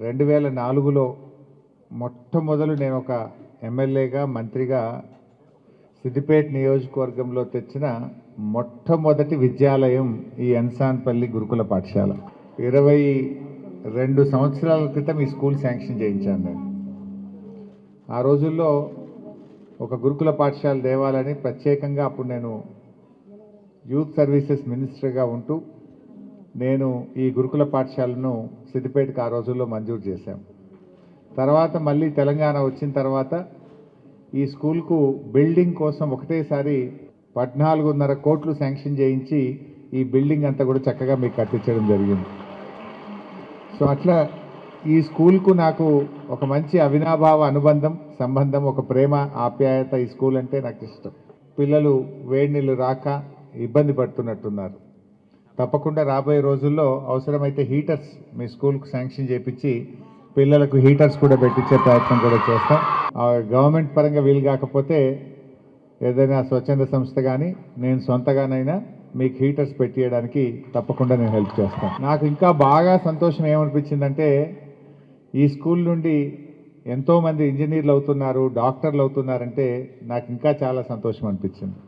2004లో మొట్టమొదలు నేను ఒక ఎమ్మెల్యేగా మంత్రిగా సిద్దిపేట నియోజకవర్గంలో తెచ్చిన మొట్టమొదటి విద్యాలయం ఈ ఎన్సాన్పల్లి గురుకుల పాఠశాల. 22 సంవత్సరాల క్రితం ఈ స్కూల్ శాంక్షన్ చేయించాను నేను. ఆ రోజుల్లో ఒక గురుకుల పాఠశాల దేవాలని ప్రత్యేకంగా అప్పుడు నేను యూత్ సర్వీసెస్ మినిస్టర్గా ఉంటూ నేను ఈ గురుకుల పాఠశాలను సిద్దిపేటకు ఆ రోజుల్లో మంజూరు చేశాం. తర్వాత మళ్ళీ తెలంగాణ వచ్చిన తర్వాత ఈ స్కూల్కు బిల్డింగ్ కోసం ఒకటేసారి 14.5 కోట్లు శాంక్షన్ చేయించి ఈ బిల్డింగ్ అంతా కూడా చక్కగా మీకు కట్టించడం జరిగింది. సో అట్లా ఈ స్కూల్కు నాకు ఒక మంచి అవినాభావ సంబంధం, ఒక ప్రేమ ఆప్యాయత ఈ స్కూల్ అంటే నాకు ఇష్టం. పిల్లలు వేడి నీళ్ళు రాక ఇబ్బంది పడుతున్నట్టున్నారు. తప్పకుండా రాబోయే రోజుల్లో అవసరమైతే హీటర్స్ మీ స్కూల్కు శాంక్షన్ చేయించి పిల్లలకు హీటర్స్ కూడా పెట్టించే ప్రయత్నం కూడా చేస్తాం. గవర్నమెంట్ పరంగా వీలు కాకపోతే ఏదైనా స్వచ్ఛంద సంస్థ కానీ నేను సొంతగానైనా మీకు హీటర్స్ పెట్టియడానికి తప్పకుండా నేను హెల్ప్ చేస్తాను. నాకు ఇంకా బాగా సంతోషం ఏమనిపించిందంటే ఈ స్కూల్ నుండి ఎంతోమంది ఇంజనీర్లు అవుతున్నారు, డాక్టర్లు అవుతున్నారంటే నాకు ఇంకా చాలా సంతోషం అనిపించింది.